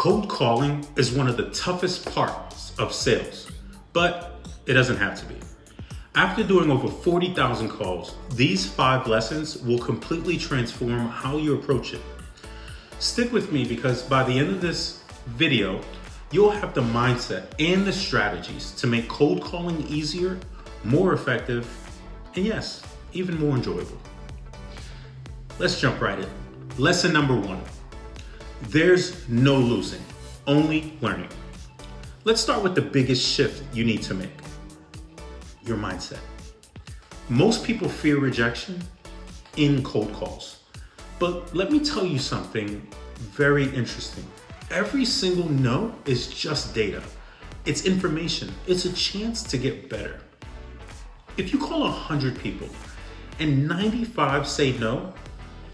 Cold calling is one of the toughest parts of sales, but it doesn't have to be. After doing over 40,000 calls, these 5 lessons will completely transform how you approach it. Stick with me because by the end of this video, you'll have the mindset and the strategies to make cold calling easier, more effective, and yes, even more enjoyable. Let's jump right in. Lesson number 1. There's no losing, only learning. Let's start with the biggest shift you need to make. Your mindset. Most people fear rejection in cold calls. But let me tell you something very interesting. Every single no is just data. It's information. It's a chance to get better. If you call 100 people and 95 say no,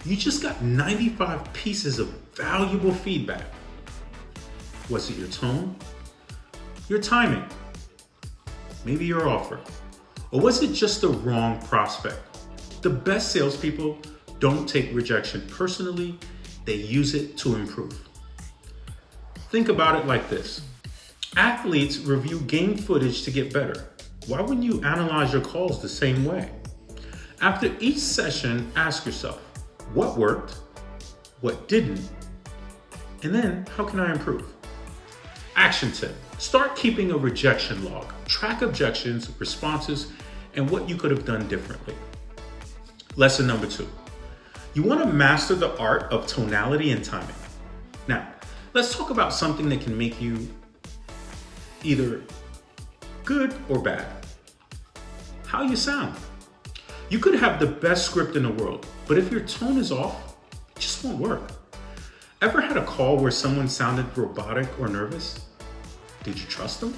you just got 95 pieces of valuable feedback. Was it your tone? Your timing? Maybe your offer? Or was it just the wrong prospect? The best salespeople don't take rejection personally, they use it to improve. Think about it like this. Athletes review game footage to get better. Why wouldn't you analyze your calls the same way? After each session, ask yourself, what worked? What didn't? And then, how can I improve? Action tip. Start keeping a rejection log. Track objections, responses, and what you could have done differently. Lesson number 2. You want to master the art of tonality and timing. Now, let's talk about something that can make you either good or bad. How you sound. You could have the best script in the world, but if your tone is off, it just won't work. Ever had a call where someone sounded robotic or nervous? Did you trust them?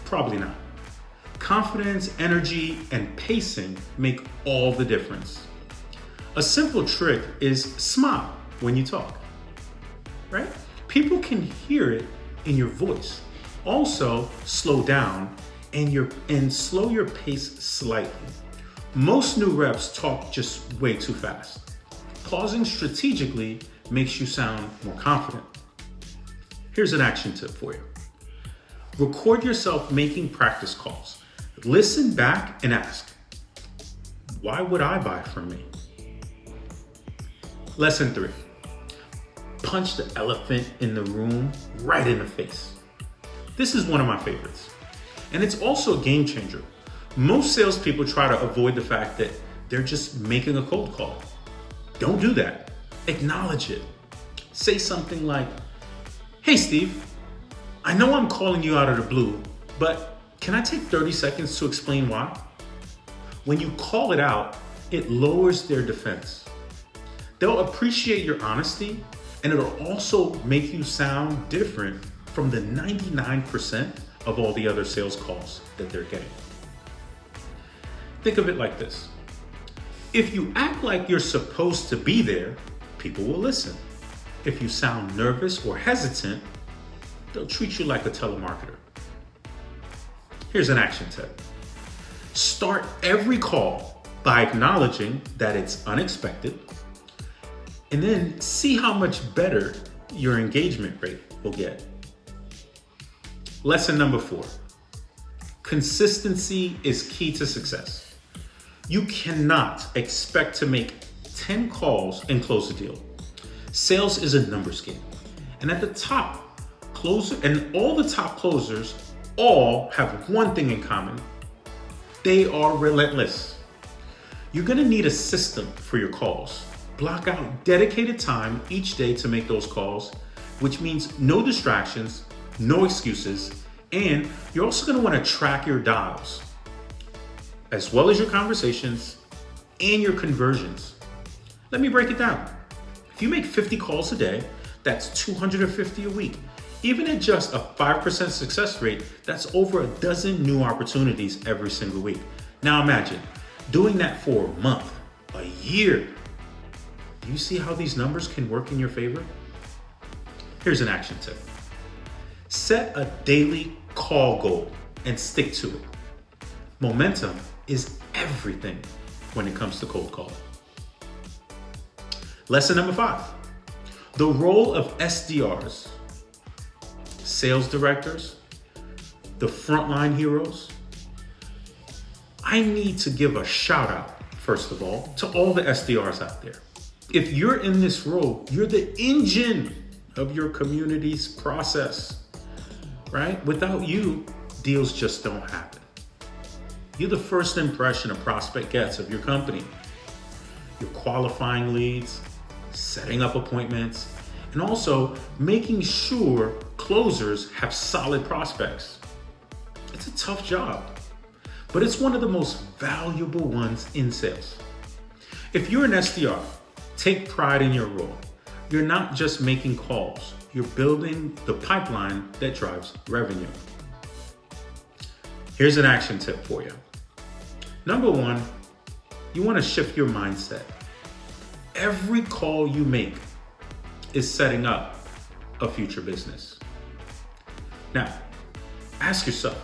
Probably not. Confidence, energy, and pacing make all the difference. A simple trick is smile when you talk, right? People can hear it in your voice. Also, slow down and slow your pace slightly. Most new reps talk just way too fast. Pausing strategically makes you sound more confident. Here's an action tip for you. Record yourself making practice calls. Listen back and ask, why would I buy from me? Lesson 3. Punch the elephant in the room right in the face. This is one of my favorites. And it's also a game changer. Most salespeople try to avoid the fact that they're just making a cold call. Don't do that. Acknowledge it. Say something like, hey Steve, I know I'm calling you out of the blue, but can I take 30 seconds to explain why? When you call it out, it lowers their defense. They'll appreciate your honesty, and it'll also make you sound different from the 99% of all the other sales calls that they're getting. Think of it like this. If you act like you're supposed to be there, people will listen. If you sound nervous or hesitant, they'll treat you like a telemarketer. Here's an action tip. Start every call by acknowledging that it's unexpected, and then see how much better your engagement rate will get. Lesson number 4. Consistency is key to success. You cannot expect to make 10 calls and close a deal. Sales is a numbers game. And at the top, all the top closers all have one thing in common. They are relentless. You're gonna need a system for your calls. Block out dedicated time each day to make those calls, which means no distractions, no excuses, and you're also gonna wanna track your dials, as well as your conversations and your conversions. Let me break it down. If you make 50 calls a day, that's 250 a week. Even at just a 5% success rate, that's over a dozen new opportunities every single week. Now imagine doing that for a month, a year. Do you see how these numbers can work in your favor? Here's an action tip. Set a daily call goal and stick to it. Momentum is everything when it comes to cold calling. Lesson number 5. The role of SDRs sales directors, the frontline heroes, I need to give a shout out, first of all, to all the SDRs out there. If you're in this role, you're the engine of your community's process, right? Without you, deals just don't happen. You're the first impression a prospect gets of your company. You're qualifying leads, setting up appointments, and also making sure closers have solid prospects. It's a tough job, but it's one of the most valuable ones in sales. If you're an SDR, take pride in your role. You're not just making calls, you're building the pipeline that drives revenue. Here's an action tip for you. Number one, you want to shift your mindset. Every call you make is setting up a future business. Now, ask yourself,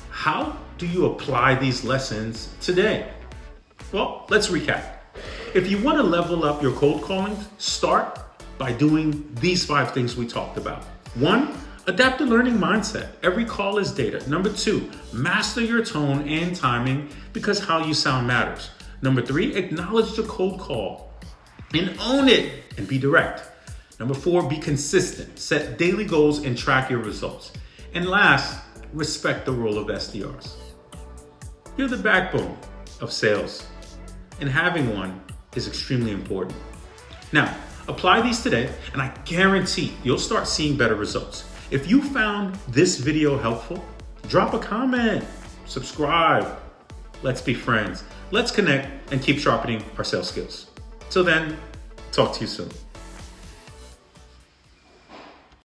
how do you apply these lessons today? Well, let's recap. If you want to level up your cold calling, start by doing these 5 things we talked about. 1, adapt a learning mindset. Every call is data. Number 2, master your tone and timing because how you sound matters. Number 3, acknowledge the cold call and own it and be direct. Number 4, be consistent. Set daily goals and track your results. And last, respect the role of SDRs. You're the backbone of sales, and having one is extremely important. Now, apply these today, and I guarantee you'll start seeing better results. If you found this video helpful, drop a comment, subscribe. Let's be friends. Let's connect and keep sharpening our sales skills. Till then, talk to you soon.